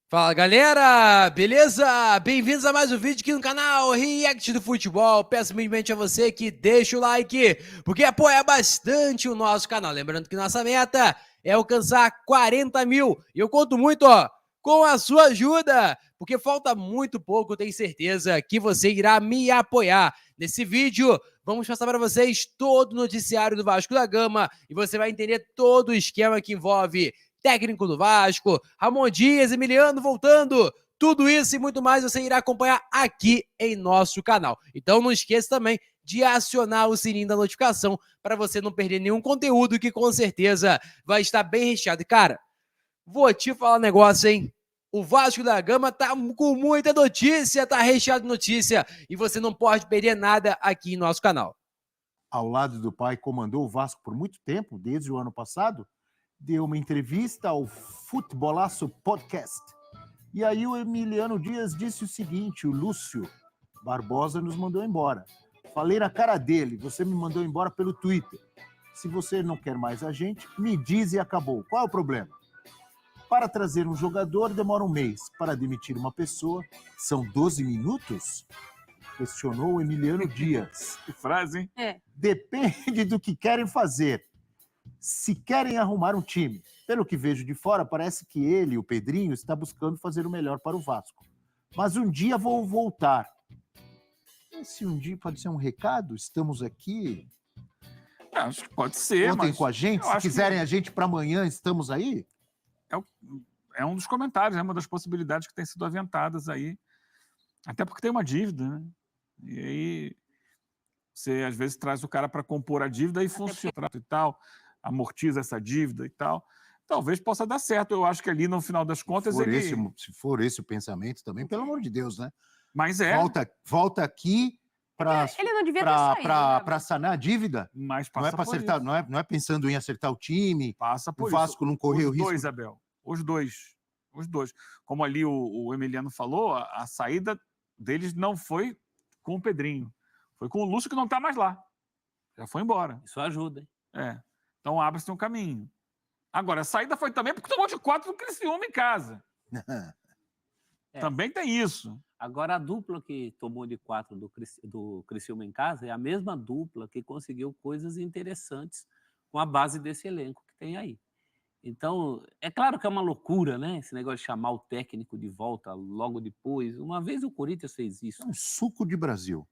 Fala galera, beleza? Bem-vindos a mais um vídeo aqui no canal React do Futebol. Peço humildemente a você que deixa o like, porque apoia bastante o nosso canal. Lembrando que nossa meta é alcançar 40 mil e eu conto muito com a sua ajuda, porque falta muito pouco, eu tenho certeza que você irá me apoiar. Nesse vídeo, vamos passar para vocês todo o noticiário do Vasco da Gama e você vai entender todo o esquema que envolve técnico do Vasco, Ramon Dias, Emiliano voltando, tudo isso e muito mais você irá acompanhar aqui em nosso canal. Então não esqueça também de acionar o sininho da notificação para você não perder nenhum conteúdo que com certeza vai estar bem recheado. E cara, vou te falar um negócio, hein? O Vasco da Gama tá com muita notícia, tá recheado de notícia e você não pode perder nada aqui em nosso canal. Ao lado do pai, comandou o Vasco por muito tempo, desde o ano passado, deu uma entrevista ao Futebolaço Podcast. E aí o Emiliano Dias disse o seguinte: o Lúcio Barbosa nos mandou embora. Falei na cara dele, você me mandou embora pelo Twitter. Se você não quer mais a gente, me diz e acabou. Qual é o problema? Para trazer um jogador demora um mês. Para demitir uma pessoa, são 12 minutos? Questionou o Emiliano Dias. Que frase, hein? Depende do que querem fazer. Se querem arrumar um time. Pelo que vejo de fora, parece que ele, o Pedrinho, está buscando fazer o melhor para o Vasco. Mas um dia vou voltar. Esse um dia pode ser um recado? Estamos aqui. Acho que pode ser, Contem mas com a gente. Se quiserem a gente para amanhã, estamos aí. é um dos comentários, é uma das possibilidades que têm sido aventadas aí. Até porque tem uma dívida, né? E aí você, às vezes, traz o cara para compor a dívida e funciona e tal, amortiza essa dívida e tal. Talvez possa dar certo. Eu acho que ali, no final das contas, Se for esse o pensamento também, pelo amor de Deus, né? Mas é. Volta aqui para Ele não devia ter saído, né? sanar a dívida. Mas Não é passa para por acertar, isso. não é pensando em acertar o time. Passa por O Vasco isso. não correu Os risco. dois, Abel. Os dois. Os dois. Como ali o Emiliano falou, a saída deles não foi com o Pedrinho. Foi com o Lúcio, que não está mais lá. Já foi embora. Isso ajuda, hein? É. Então abre-se um caminho. Agora, a saída foi também porque tomou de 4 do Criciúma em casa. Também tem isso. Agora, a dupla que tomou de 4 do Criciúma em casa é a mesma dupla que conseguiu coisas interessantes com a base desse elenco que tem aí. Então, é claro que é uma loucura, né? Esse negócio de chamar o técnico de volta logo depois. Uma vez o Corinthians fez isso. É um suco de Brasil.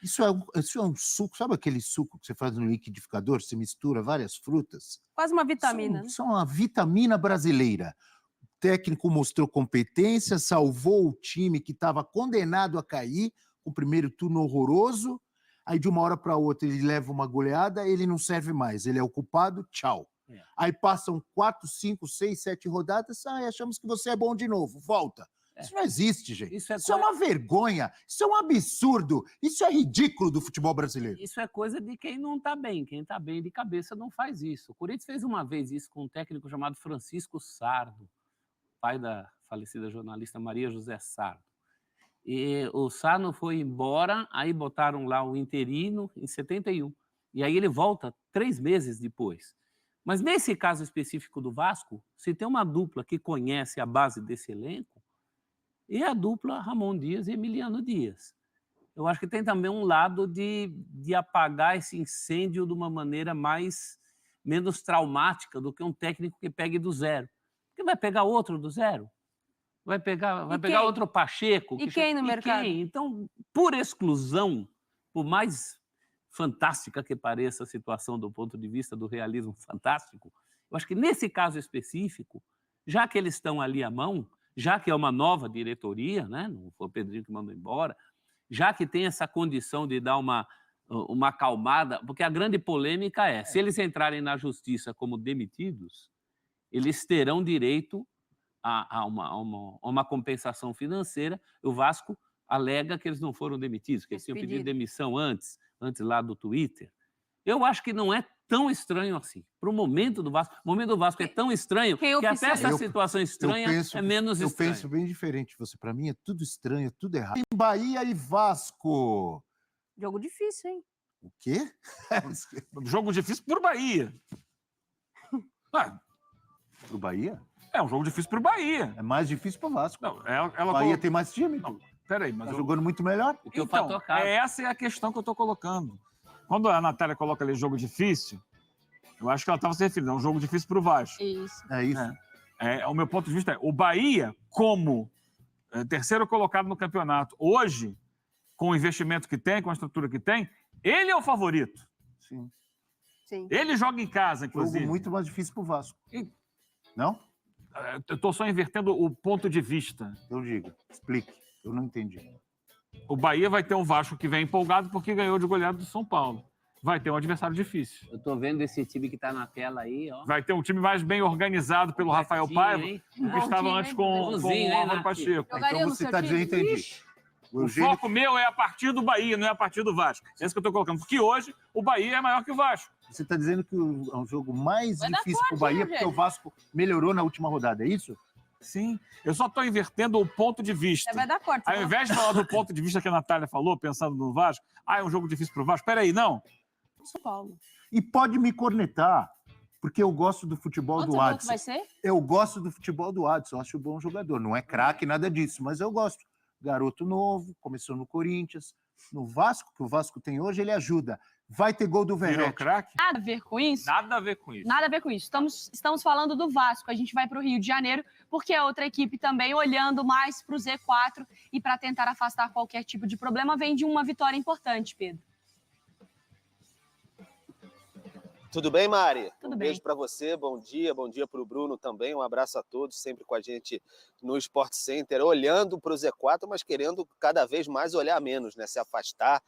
Isso é um suco, sabe aquele suco que você faz no liquidificador, você mistura várias frutas? Quase uma vitamina, né? São uma vitamina brasileira. O técnico mostrou competência, salvou o time que estava condenado a cair, com o primeiro turno horroroso, aí de uma hora para outra ele leva uma goleada, ele não serve mais, ele é o culpado, tchau. Aí passam 4, 5, 6, 7 rodadas, achamos que você é bom de novo, volta. Isso não existe, gente. Isso é uma vergonha, isso é um absurdo, isso é ridículo do futebol brasileiro. Isso é coisa de quem não está bem. Quem está bem de cabeça não faz isso. O Corinthians fez uma vez isso com um técnico chamado Francisco Sardo, pai da falecida jornalista Maria José Sardo. E o Sardo foi embora, aí botaram lá o interino em 71. E aí ele volta 3 meses depois. Mas nesse caso específico do Vasco, se tem uma dupla que conhece a base desse elenco, é a dupla Ramon Dias e Emiliano Dias. Eu acho que tem também um lado de apagar esse incêndio de uma maneira menos traumática do que um técnico que pegue do zero. Porque vai pegar outro do zero? Vai pegar outro Pacheco? E quem no mercado? Então, por exclusão, por mais fantástica que pareça a situação do ponto de vista do realismo fantástico, eu acho que nesse caso específico, já que eles estão ali à mão, já que é uma nova diretoria, né? Não foi o Pedrinho que mandou embora, já que tem essa condição de dar uma acalmada, porque a grande polêmica é, se eles entrarem na justiça como demitidos, eles terão direito a uma compensação financeira. O Vasco alega que eles não foram demitidos, que eles tinham pedido demissão antes lá do Twitter. Eu acho que não é tão estranho assim. Para o momento do Vasco, é tão estranho que até essa situação estranha é menos estranha. Eu penso bem diferente de você. Para mim é tudo estranho, é tudo errado. Em Bahia e Vasco. Jogo difícil, hein? O quê? Jogo difícil por Bahia. Pro Bahia? É um jogo difícil para o Bahia. É mais difícil para o Vasco. Não, O Bahia tem mais time. Não, peraí, mas Tá jogando muito melhor. O teu então, fator casa. essa é a questão que eu estou colocando. Quando a Natália coloca ali jogo difícil, eu acho que ela estava se referindo a um jogo difícil para o Vasco. Isso. É isso. O meu ponto de vista é, o Bahia, como terceiro colocado no campeonato, hoje, com o investimento que tem, com a estrutura que tem, ele é o favorito. Sim. Sim. Ele joga em casa, Jogo inclusive. muito mais difícil para o Vasco. E- Não? Eu estou só invertendo o ponto de vista. Então diga, explique. Eu não entendi. O Bahia vai ter um Vasco que vem empolgado porque ganhou de goleada do São Paulo. Vai ter um adversário difícil. Eu tô vendo esse time que tá na tela aí, ó. Vai ter um time mais bem organizado pelo Rafael Paiva, Hein? do que estava time, antes hein? com Bonzinho, o hein, Álvaro Nath? Pacheco. Jogaria Então no você seu está time? dizendo, entendi. O O Eugênio, foco meu é a partir do Bahia, não é a partir do Vasco. É isso que eu estou colocando. Porque hoje o Bahia é maior que o Vasco. você está dizendo que é um jogo mais Vai dar difícil para o forte, Bahia hein, porque o Eugênio? Vasco melhorou na última rodada, é isso? Sim. Eu só estou invertendo o ponto de vista. Você vai dar corte. Ao invés de falar do ponto de vista que a Natália falou, pensando no Vasco, é um jogo difícil para o Vasco. Peraí, não. São Paulo. E pode me cornetar, porque eu gosto do futebol Quanto do gol que Adson. vai ser? Eu gosto do futebol do Adson, acho um bom jogador. Não é craque, nada disso, mas eu gosto. Garoto novo, começou no Corinthians. No Vasco, que o Vasco tem hoje, ele ajuda. Vai ter gol do Virou Verratti. craque? Nada a ver com isso. Nada a ver com isso. Nada a ver com isso. Estamos falando do Vasco. A gente vai para o Rio de Janeiro, porque é outra equipe também olhando mais para o Z4 e para tentar afastar qualquer tipo de problema, vem de uma vitória importante, Pedro. Tudo bem, Mari? Tudo Um bem. beijo para você, bom dia para o Bruno também, um abraço a todos, sempre com a gente no Sport Center, olhando para o Z4, mas querendo cada vez mais olhar menos, né? Se afastar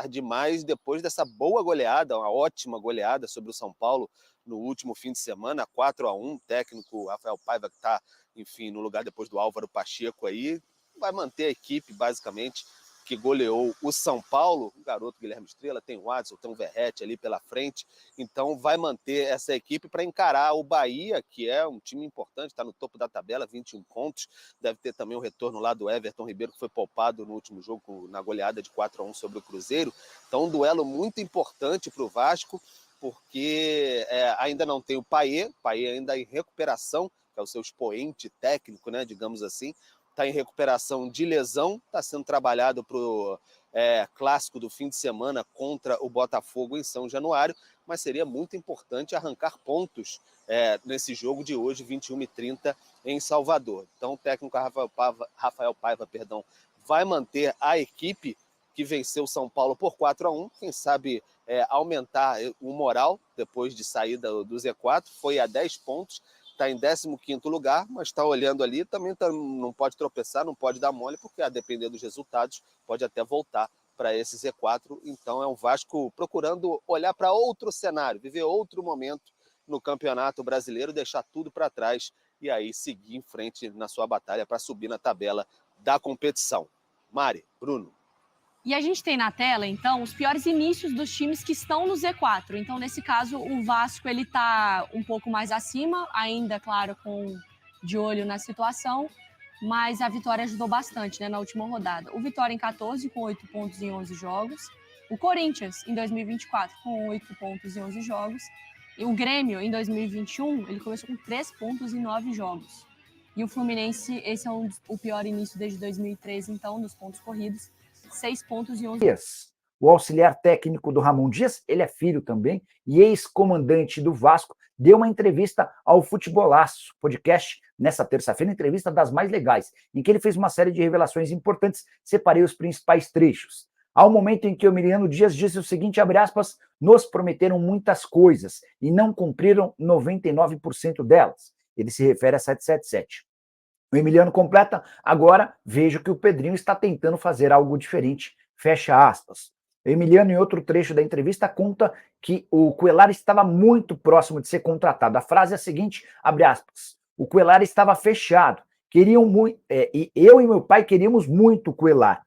demais depois dessa boa goleada, uma ótima goleada sobre o São Paulo no último fim de semana, 4-1, técnico Rafael Paiva que está, enfim, no lugar depois do Álvaro Pacheco aí, vai manter a equipe, basicamente, que goleou o São Paulo, o garoto Guilherme Estrela, tem o Adson, tem o Verratti ali pela frente, então vai manter essa equipe para encarar o Bahia, que é um time importante, está no topo da tabela, 21 pontos, deve ter também o retorno lá do Everton Ribeiro, que foi poupado no último jogo, na goleada de 4-1 sobre o Cruzeiro, então um duelo muito importante para o Vasco, porque ainda não tem o Payet ainda em recuperação, que é o seu expoente técnico, né, digamos assim, está em recuperação de lesão, está sendo trabalhado para o clássico do fim de semana contra o Botafogo em São Januário, mas seria muito importante arrancar pontos nesse jogo de hoje, 21h30, em Salvador. Então o técnico Rafael Paiva, vai manter a equipe que venceu o São Paulo por 4-1, quem sabe aumentar o moral depois de saída do Z4, foi a 10 pontos, está em 15º lugar, mas está olhando ali, também não pode tropeçar, não pode dar mole, porque a depender dos resultados, pode até voltar para esse Z4. Então é um Vasco procurando olhar para outro cenário, viver outro momento no Campeonato Brasileiro, deixar tudo para trás e aí seguir em frente na sua batalha para subir na tabela da competição. Mari, Bruno. E a gente tem na tela, então, os piores inícios dos times que estão no Z4. Então, nesse caso, o Vasco ele está um pouco mais acima, ainda, claro, de olho na situação, mas a Vitória ajudou bastante, né, na última rodada. O Vitória em 14, com 8 pontos em 11 jogos. O Corinthians, em 2024, com 8 pontos em 11 jogos. E o Grêmio, em 2021, ele começou com 3 pontos em 9 jogos. E o Fluminense, esse é o pior início desde 2013, então, dos pontos corridos. 6 pontos e 11 Dias. O auxiliar técnico do Ramon Dias, ele é filho também, e ex-comandante do Vasco, deu uma entrevista ao Futebolaço podcast nessa terça-feira, entrevista das mais legais, em que ele fez uma série de revelações importantes, separei os principais trechos. Ao momento em que o Emiliano Dias disse o seguinte, abre aspas, nos prometeram muitas coisas e não cumpriram 99% delas. Ele se refere a 777. O Emiliano completa, agora vejo que o Pedrinho está tentando fazer algo diferente, fecha aspas. O Emiliano, em outro trecho da entrevista, conta que o Cuéllar estava muito próximo de ser contratado. A frase é a seguinte, abre aspas, o Cuéllar estava fechado, queriam muito, e eu e meu pai queríamos muito o Cuéllar,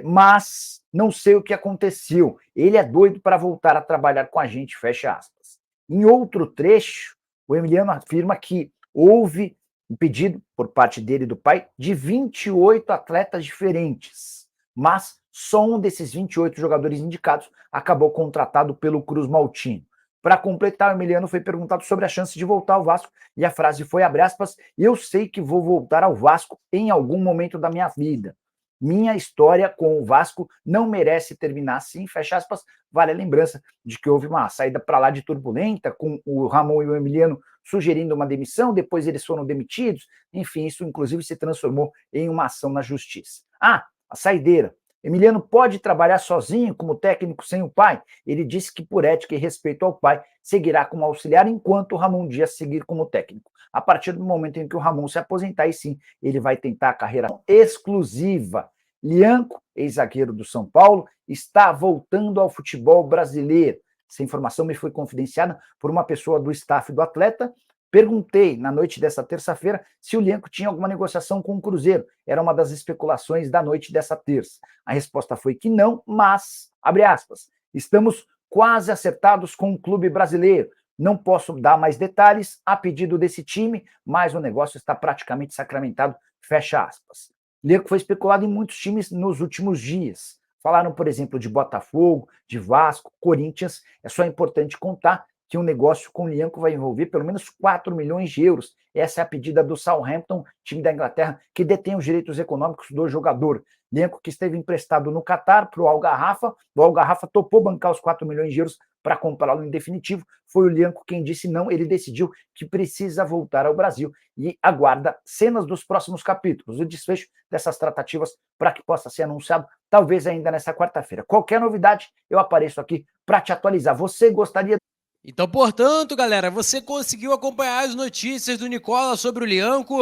mas não sei o que aconteceu, ele é doido para voltar a trabalhar com a gente, fecha aspas. Em outro trecho, o Emiliano afirma que houve um pedido por parte dele e do pai de 28 atletas diferentes, mas só um desses 28 jogadores indicados acabou contratado pelo Cruz Maltino. Para completar, o Emiliano foi perguntado sobre a chance de voltar ao Vasco e a frase foi, abre aspas, eu sei que vou voltar ao Vasco em algum momento da minha vida. Minha história com o Vasco não merece terminar assim, fecha aspas. Vale a lembrança de que houve uma saída para lá de turbulenta, com o Ramon e o Emiliano sugerindo uma demissão, depois eles foram demitidos, enfim, isso inclusive se transformou em uma ação na justiça. Ah, a saideira. Emiliano pode trabalhar sozinho como técnico sem o pai? Ele disse que por ética e respeito ao pai, seguirá como auxiliar enquanto o Ramon Dias seguir como técnico. A partir do momento em que o Ramon se aposentar, aí sim, ele vai tentar a carreira exclusiva. Lianco, ex-zagueiro do São Paulo, está voltando ao futebol brasileiro. Essa informação me foi confidenciada por uma pessoa do staff do atleta. Perguntei na noite dessa terça-feira se o Lianco tinha alguma negociação com o Cruzeiro. Era uma das especulações da noite dessa terça. A resposta foi que não, mas, abre aspas, estamos quase acertados com o clube brasileiro. Não posso dar mais detalhes a pedido desse time, mas o negócio está praticamente sacramentado, fecha aspas. Lianco foi especulado em muitos times nos últimos dias. Falaram, por exemplo, de Botafogo, de Vasco, Corinthians. É só importante contar que um negócio com o Lianco vai envolver pelo menos 4 milhões de euros. Essa é a pedida do Southampton, time da Inglaterra, que detém os direitos econômicos do jogador. Lianco que esteve emprestado no Catar para o Al Garrafa. O Al Garrafa topou bancar os 4 milhões de euros para comprá-lo em definitivo. Foi o Lianco quem disse não, ele decidiu que precisa voltar ao Brasil e aguarda cenas dos próximos capítulos, o desfecho dessas tratativas para que possa ser anunciado, talvez ainda nessa quarta-feira. Qualquer novidade, eu apareço aqui para te atualizar. Você gostaria... Então, portanto, galera, você conseguiu acompanhar as notícias do Nicola sobre o Lianco,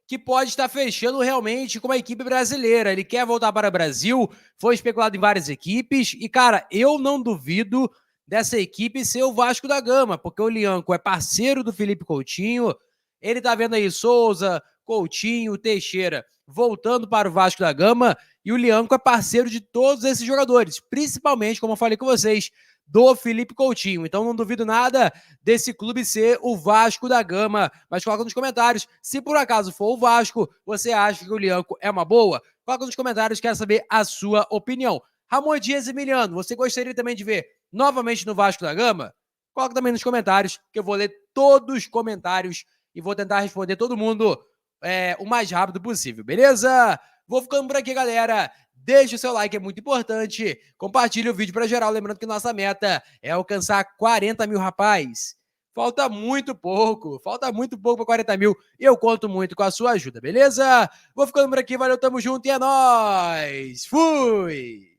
que pode estar fechando realmente com a equipe brasileira. Ele quer voltar para o Brasil, foi especulado em várias equipes, e, cara, eu não duvido dessa equipe ser o Vasco da Gama, porque o Lianco é parceiro do Felipe Coutinho, ele tá vendo aí Souza, Coutinho, Teixeira voltando para o Vasco da Gama, e o Lianco é parceiro de todos esses jogadores, principalmente, como eu falei com vocês, do Felipe Coutinho. Então não duvido nada desse clube ser o Vasco da Gama, mas coloca nos comentários, se por acaso for o Vasco, você acha que o Lianco é uma boa? Coloca nos comentários, quero saber a sua opinião. Ramon Dias Emiliano, você gostaria também de ver novamente no Vasco da Gama? Coloca também nos comentários, que eu vou ler todos os comentários e vou tentar responder todo mundo o mais rápido possível, beleza? Vou ficando por aqui, galera. Deixa o seu like, é muito importante. Compartilha o vídeo para geral. Lembrando que nossa meta é alcançar 40 mil, rapaz. Falta muito pouco para 40 mil. E eu conto muito com a sua ajuda, beleza? Vou ficando por aqui, valeu, tamo junto e é nóis. Fui!